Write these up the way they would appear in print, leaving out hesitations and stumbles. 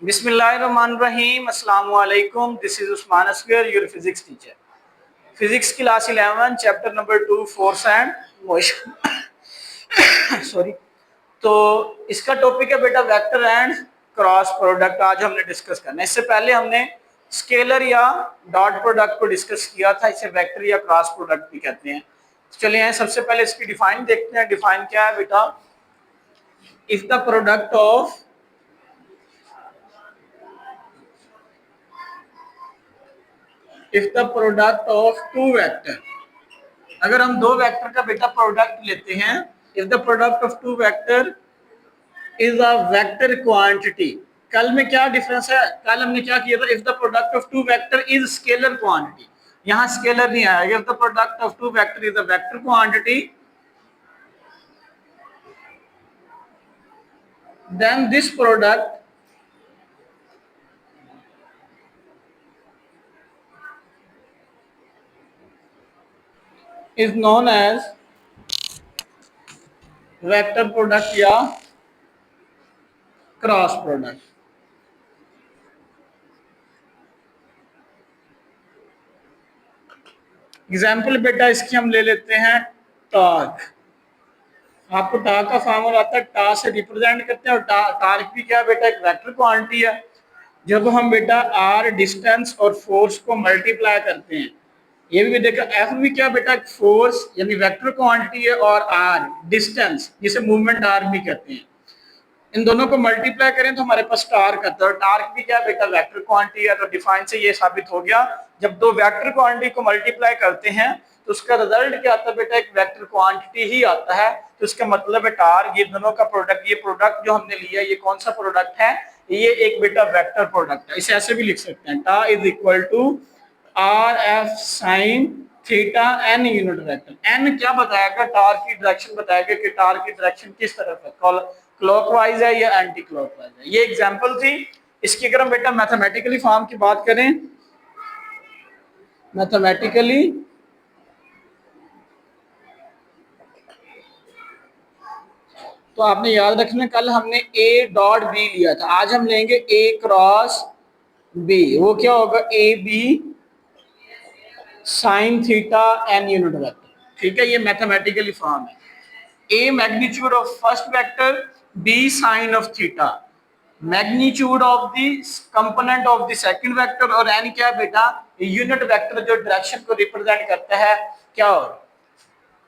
बिस्मिल्लाहिर्रहमानिर्रहीम अस्सलाम वालेकुम। This is Usman Asghar, your physics teacher. Physics class 11 chapter number 2 force and motion. Sorry. तो इसका टॉपिक है बेटा वेक्टर एंड क्रॉस प्रोडक्ट। आज हमने डिस्कस करना है। इससे पहले हमने स्केलर या डॉट प्रोडक्ट को डिस्कस किया था। इसे वेक्टर या क्रॉस प्रोडक्ट भी कहते हैं। चलिए सबसे पहले इसकी डिफाइन देखते हैं। डिफाइन क्या है बेटा? If the product of two vector, अगर हम दो वेक्टर का बेटा प्रोडक्ट लेते हैं, if the product of two vector is a vector quantity. कल में क्या डिफरेंस है? कल हमने क्या किया था? If the product of two vector is scalar quantity. यहां स्केलर नहीं आया। If the product of two vector is a vector quantity, then this product is known as vector product या क्रॉस प्रोडक्ट। एग्जाम्पल बेटा इसकी हम ले लेते हैं टॉर्क। आपको टॉर्क का फॉर्मूला आता है, टा से रिप्रेजेंट करते हैं। और टॉर्क भी क्या बेटा? एक वेक्टर क्वांटिटी है। जब हम बेटा आर डिस्टेंस और फोर्स को मल्टीप्लाई करते हैं, ये भी देखा। एफ भी क्या बेटा? फोर्स यानी वेक्टर क्वांटिटी है, और आर डिस्टेंस, जिसे मूवमेंट आर भी कहते हैं। इन दोनों को मल्टीप्लाई करें तो हमारे पास टार्क आता है। और टार्क भी क्या बेटा? वेक्टर क्वांटिटी है। तो डिफाइन से ये साबित हो गया, जब दो वेक्टर क्वांटिटी को मल्टीप्लाई करते हैं तो उसका रिजल्ट क्या आता है बेटा? एक वेक्टर क्वांटिटी ही आता है। तो इसका मतलब है टार, ये दोनों का प्रोडक्ट, ये प्रोडक्ट जो हमने लिया, ये कौन सा प्रोडक्ट है? ये एक बेटा वेक्टर प्रोडक्ट है। इसे ऐसे भी लिख सकते हैं, tau is equal to R F sine theta N unit vector. N क्या बताएगा? टार की डायरेक्शन बताएगा कि टार की डायरेक्शन किस तरफ है, क्लॉकवाइज है या एंटी क्लॉकवाइज है। ये एग्जांपल थी। इसकी अगर हम बेटा मैथमेटिकली फॉर्म की बात करें, मैथमेटिकली तो आपने याद रखना, कल हमने ए डॉट बी लिया था, आज हम लेंगे ए क्रॉस बी। वो क्या होगा? A B sine theta N unit vector. ठीक है, ये मैथमेटिकली फॉर्म है। A magnitude of first vector, B sine of theta, magnitude of the component of the second vector, और एन क्या बेटा? यूनिट वेक्टर जो डायरेक्शन को रिप्रेजेंट करता है। क्या हो?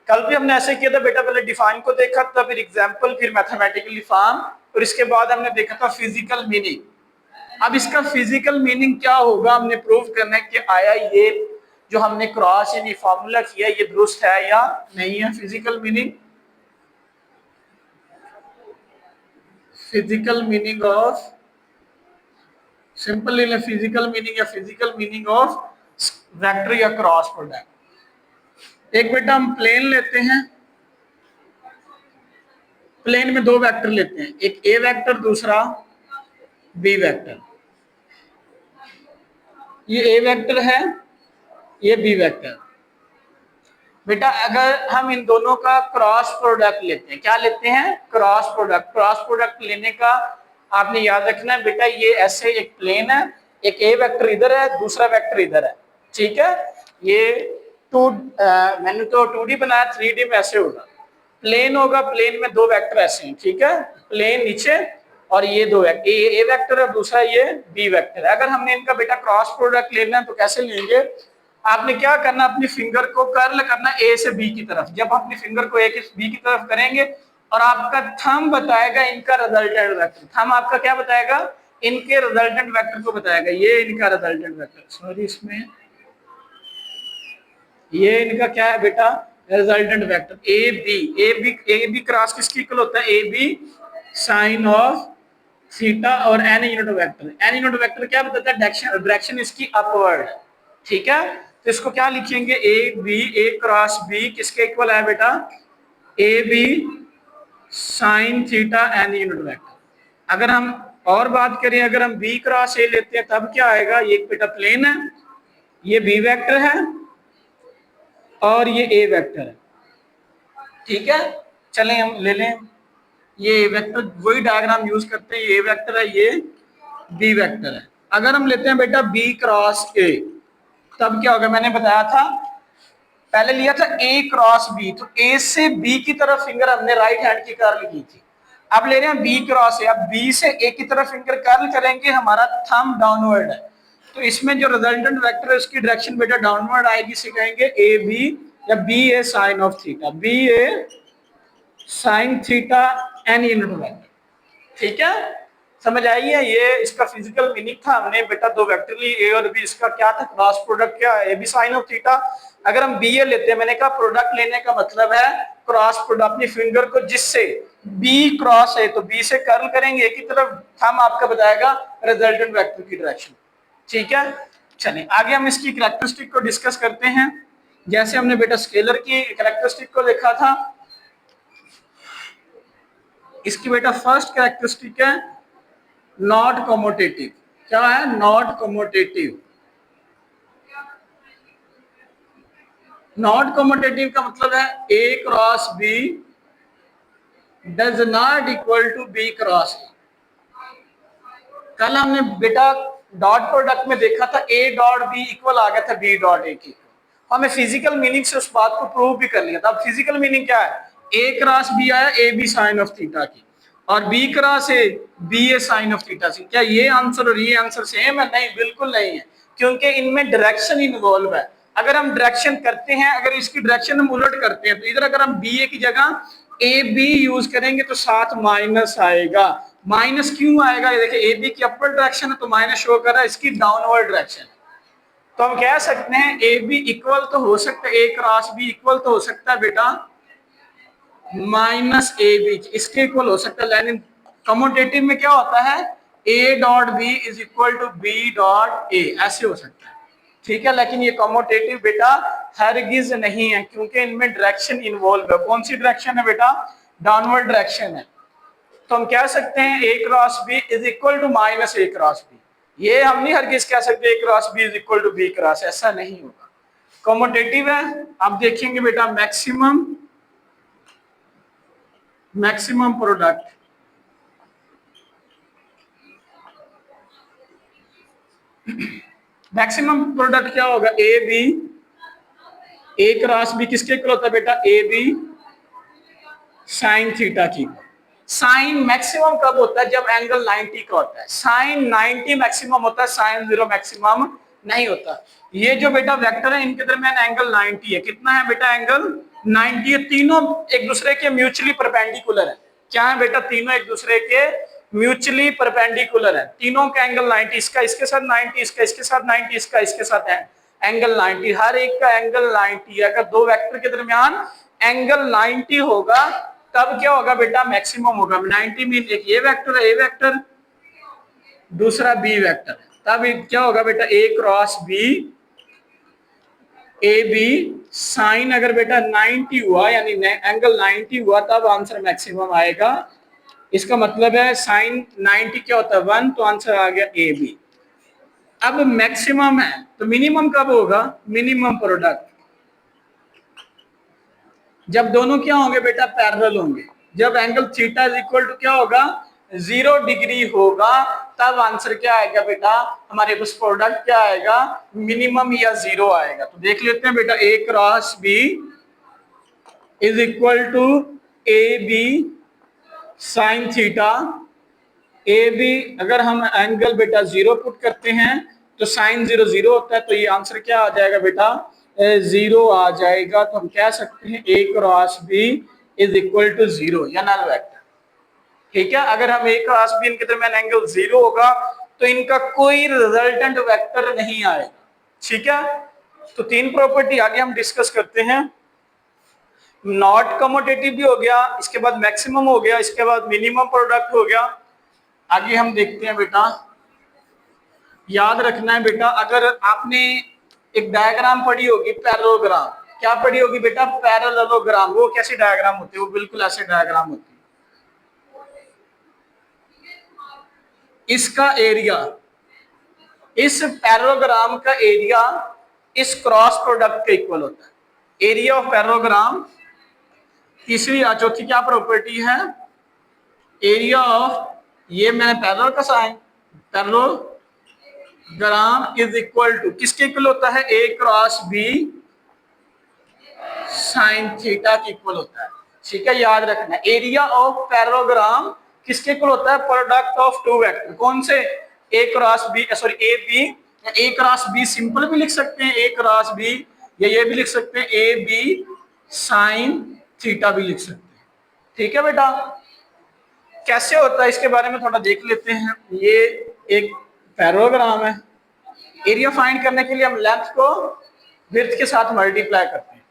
कल भी हमने ऐसे किया था बेटा, पहले डिफाइन को देखा था, फिर एग्जांपल, फिर मैथमेटिकली फॉर्म, और इसके बाद हमने देखा था फिजिकल मीनिंग। अब इसका फिजिकल मीनिंग क्या होगा हमने प्रूव करना है कि आया ये जो हमने क्रॉस यानी फॉर्मूला किया ये दुरुस्त है या नहीं है। Physical meaning, physical meaning of, simple ले फिजिकल मीनिंग या फिजिकल मीनिंग ऑफ वेक्टर या क्रॉस प्रोडक्ट। एक बेटा हम प्लेन लेते हैं, प्लेन में दो वेक्टर लेते हैं, एक ए वेक्टर, दूसरा बी वेक्टर। ये ए वेक्टर है, ये बी वेक्टर। बेटा अगर हम इन दोनों का क्रॉस प्रोडक्ट लेते हैं, क्या लेते हैं? Cross product. क्रॉस प्रोडक्ट लेने का आपने याद रखना है बेटा, ये ऐसे एक प्लेन है, एक ए वेक्टर इधर है, दूसरा वेक्टर इधर है। ठीक है, ये मैंने तो 2D बनाया, 3D में ऐसे होगा। प्लेन होगा, प्लेन में दो वेक्टर ऐसे हैं। ठीक है, प्लेन नीचे और ये दो वेक्टर, ए वेक्टर और दूसरा ये बी वेक्टर। अगर हमने इनका बेटा क्रॉस प्रोडक्ट लेना है तो कैसे लेंगे? आपने क्या करना? अपनी फिंगर को कर्ल करना ए से बी की तरफ। जब अपनी फिंगर को ए से बी की तरफ करेंगे और आपका थंब बताएगा इनका रिजल्टेंट वेक्टर। थंब आपका क्या बताएगा? इनके रिजल्टेंट वेक्टर को बताएगा। ये इनका रिजल्टेंट वेक्टर, सॉरी इसमें ये इनका क्या है बेटा? Resultant vector A B. A B cross किसकी इक्वल होता है? A B sine of theta और n unit vector. N unit vector क्या बताता है? डायरेक्शन इसकी अपवर्ड। ठीक है, तो इसको क्या लिखेंगे? A B, A cross B किसके इक्वल है बेटा? A B sine theta N unit vector. अगर हम और बात करें, अगर हम बी क्रॉस ए लेते हैं तब क्या आएगा? ये बेटा प्लेन है, ये बी वेक्टर है और ये ए वेक्टर है। ठीक है, चलें हम ले लें ये वेक्टर, वही डायग्राम यूज करते हैं। ये वेक्टर है, ये बी वेक्टर है। अगर हम लेते हैं बेटा बी क्रॉस ए, तब क्या होगा, मैंने बताया था पहले लिया था ए क्रॉस बी, तो ए से बी की तरफ फिंगर हमने राइट हैंड की कर्ल की थी। अब ले रहे हैं बी क्रॉस ए, अब बी से ए की तरफ फिंगर कर्ल करेंगे, हमारा थंब डाउनवर्ड है, तो इसमें जो रिजल्टेंट वेक्टर है उसकी डायरेक्शन बेटा डाउनवर्ड आएगी, इसे कहेंगे ए बी या B A sine of theta, B A sine theta N unit vector. ठीक है, समझ आई है? ये इसका फिजिकल मीनिंग था, हमने बेटा दो वेक्टर ली ए और बी, इसका क्या था, क्रॉस प्रोडक्ट क्या है, A B sine of theta. अगर हम बी ए लेते हैं, मैंने कहा प्रोडक्ट लेने का मतलब है क्रॉस प्रोडक्ट, अपनी फिंगर को जिससे बी क्रॉस है तो बी से कर्ल करेंगे एक ही तरफ, थंब आपका बताएगा रिजल्टेंट वेक्टर की डायरेक्शन। ठीक है, चलिए आगे हम इसकी कैरेक्टरिस्टिक को डिस्कस करते हैं। जैसे हमने बेटा स्केलर की कैरेक्टरिस्टिक को देखा था, इसकी बेटा फर्स्ट कैरेक्टरिस्टिक है नॉट कमोटेटिव। क्या है? Not commutative. नॉट कमोटेटिव का मतलब है A cross B does not equal to B cross A. कल हमने बेटा डॉट प्रोडक्ट में देखा था ए डॉट बी इक्वल आ गया था बी डॉट ए की, हमें फिजिकल मीनिंग से उस बात को प्रूव भी कर लिया था। अब फिजिकल मीनिंग क्या है, ए क्रॉस बी आया A B sine of theta की, और B cross A B A sine of theta की। क्या ये आंसर और ये आंसर सेम है? नहीं, बिल्कुल नहीं है, क्योंकि इनमें डायरेक्शन इन्वॉल्व है। अगर हम डायरेक्शन करते हैं, अगर इसकी डायरेक्शन हम उलट करते हैं, तो इधर अगर हम बी ए की जगह ए बी यूज करेंगे तो साथ माइनस आएगा। माइनस क्यों आएगा? ये देखिए ए बी की अपवर्ड डायरेक्शन है तो माइनस शो कर रहा है, इसकी डाउनवर्ड डायरेक्शन। तो हम कह सकते हैं ए बी इक्वल तो हो सकता है, ए क्रॉस बी इक्वल तो हो सकता है बेटा माइनस ए बी, इसके इक्वल हो सकता है, लेकिन कमोटेटिव में क्या होता है, A dot B is equal to B dot A, ऐसे हो सकता है। ठीक है, लेकिन ये कमोटेटिव बेटा हरगिज नहीं है, क्योंकि इनमें डायरेक्शन इन्वॉल्व है। कौन सी डायरेक्शन है बेटा? डाउनवर्ड डायरेक्शन है। तो हम कह सकते हैं A cross B is equal to minus A cross B, ये हम नहीं हरगिज कह सकते A cross B is equal to B cross, ऐसा नहीं होगा, कमोटेटिव है। आप देखेंगे बेटा मैक्सिमम प्रोडक्ट, मैक्सिमम प्रोडक्ट क्या होगा, A B, A cross B किसके इक्वल होता है बेटा, ए बी साइन थीटा की। साइन मैक्सिमम कब होता है? जब एंगल 90 का होता है। साइन 90 मैक्सिमम होता है, साइन 0 मैक्सिमम नहीं होता। ये जो बेटा वेक्टर है इनके दरमियान एंगल 90 है। कितना है बेटा? एंगल 90 है। तीनों एक दूसरे के म्यूचुअली परपेंडिकुलर है। क्या है बेटा? तीनों एक दूसरे के म्यूचुअली परपेंडिकुलर है। तीनों का एंगल 90, इसका इसके साथ 90, इसका इसके साथ 90, इसका इसके साथ एंगल 90, हर एक का एंगल 90 है। अगर दो वेक्टर के दरमियान एंगल 90 होगा तब क्या होगा बेटा? मैक्सिमम होगा। 90 मीन एक ये वेक्टर है, ए वेक्टर, दूसरा बी वेक्टर, तब क्या होगा बेटा? A cross B, A B sine अगर बेटा 90 हुआ यानी एंगल 90 हुआ तब आंसर मैक्सिमम आएगा। इसका मतलब है साइन 90 क्या होता है? 1, तो आंसर आ गया ए बी। अब मैक्सिमम है तो मिनिमम कब होगा? मिनिमम प्रोडक्ट जब दोनों क्या होंगे बेटा? पैरेलल होंगे। जब angle theta is equal to क्या होगा? 0 डिग्री होगा, तब आंसर क्या आएगा बेटा? हमारे पास प्रोडक्ट क्या आएगा? मिनिमम या 0 आएगा। तो देख लेते हैं बेटा, A cross B is equal to A B sine theta. A B अगर हम एंगल बेटा 0 पुट करते हैं तो साइन 0 0 होता है, तो ये आंसर क्या आ जाएगा बेटा? 0 आ जाएगा। तो हम कह सकते हैं A cross B is equal to 0 या नल वेक्टर। ठीक है, अगर हम ए क्रॉस बी इनके दरमियान एंगल 0 होगा तो इनका कोई रिजल्टेंट वेक्टर नहीं आएगा। ठीक है, तो तीन प्रॉपर्टी आगे हम डिस्कस करते हैं। नॉट कमोटेटिव भी हो गया, इसके बाद मैक्सिमम हो गया, इसके बाद मिनिमम प्रोडक्ट हो गया। आगे हम देखते हैं बेटा, याद रखना है बेटा, अगर आपने एक डायग्राम पढ़ी होगी पैरेललोग्राम, क्या पढ़ी होगी बेटा? पैरेललोग्राम। वो कैसी डायग्राम होती है? वो बिल्कुल ऐसे डायग्राम होती है। इसका एरिया, इस पैरेललोग्राम का एरिया इस क्रॉस प्रोडक्ट के इक्वल होता है। Area of parallelogram. तीसरी या चौथी क्या प्रॉपर्टी है? एरिया ऑफ, ये मैंने पैरेलल का sine parallelogram is equal to किसके इक्वल होता है, A cross B sine theta के इक्वल होता है। ठीक है, याद रखना एरिया ऑफ पैरेललोग्राम किसके इक्वल होता है, प्रोडक्ट ऑफ टू वेक्टर। कौन से, A cross B, sorry A B, A cross B simple भी लिख सकते हैं ए क्रॉस बी, या ये भी लिख सकते हैं ए बी साइन थीटा भी लिख सकते हैं। ठीक है बेटा, कैसे होता है इसके बारे में थोड़ा देख लेते हैं। ये एक पैरेललोग्राम है, एरिया फाइंड करने के लिए हम लेंथ को विड्थ के साथ मल्टीप्लाई करते हैं।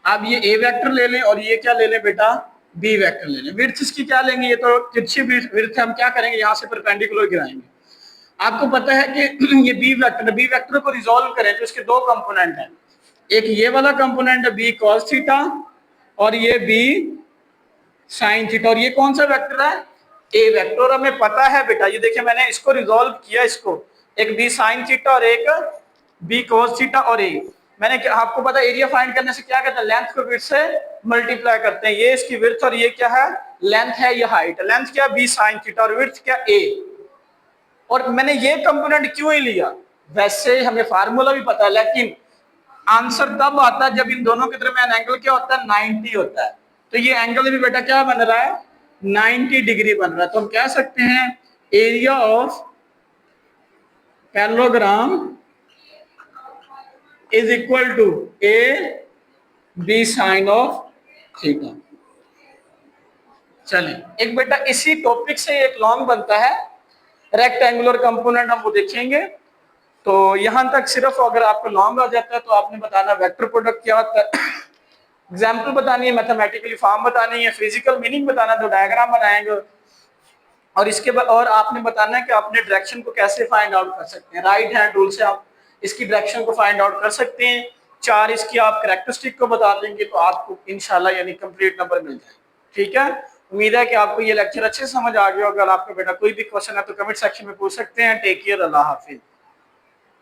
अब ये ए वेक्टर ले लें और ये क्या ले लें बेटा, बी वेक्टर ले लें। विड्थ इसकी क्या लेंगे, ये तो तिरछी विड्थ हम क्या करेंगे, यहाँ से परपेंडिकुलर गिराएंगे। आपको पता है कि ये बी वेक्टर, बी वेक्टर को रिजोल्व करें तो इसके दो कंपोनेंट हैं, एक ये वाला कंपोनेंट है बी कॉस थीटा और ये बी साइन थीटा, और ये कौन सा वेक्टर है, ए वेक्टर। और हमें पता है बेटा, ये देखिए मैंने इसको रिजोल्व किया, इसको एक बी साइन थीटा और एक बी कॉस थीटा और ए। मैंने आपको पता है एरिया फाइंड करने से क्या कहते हैं, लेंथ को विड्थ से मल्टीप्लाई करते हैं। ये इसकी विड्थ और ये क्या है, लेंथ है, ये हाइट। लेंथ क्या, बी साइन थीटा और विड्थ क्या, ए। और मैंने ये कंपोनेंट क्यों ही लिया, वैसे हमें फार्मूला भी पता है, लेकिन आंसर तब आता है जब इन दोनों के दरमियान एंगल क्या होता है, 90 होता है। तो ये एंगल भी बेटा क्या बन रहा है, 90 डिग्री बन रहा है। तो हम कह सकते हैं area of parallelogram is equal to A B sine of theta. चलिए एक बेटा इसी टॉपिक से एक लॉन्ग बनता है रेक्टेंगुलर कंपोनेंट, हम वो देखेंगे। तो यहां तक सिर्फ अगर आपको लॉन्ग आ जाता है तो आपने बताना वेक्टर प्रोडक्ट क्या होता है, एग्जाम्पल बतानी है, मैथमेटिकली फॉर्म बतानी है, फिजिकल मीनिंग बताना, तो डायग्राम बनाएंगे। और इसके बाद और आपने बताना है कि आपने डायरेक्शन को कैसे फाइंड आउट कर सकते हैं। राइट हैंड रूल से आप इसकी डायरेक्शन को फाइंड आउट कर सकते हैं। 4 इसकी आप कैरेक्टरिस्टिक को बता देंगे तो आपको इंशाल्लाह यानी कंप्लीट नंबर मिल जाए। ठीक है, उम्मीद है कि आपको ये लेक्चर अच्छे से समझ आ गया। अगर आपका बेटा कोई भी क्वेश्चन है तो कमेंट सेक्शन में पूछ सकते हैं। टेक केयर, अल्लाह हाफिज।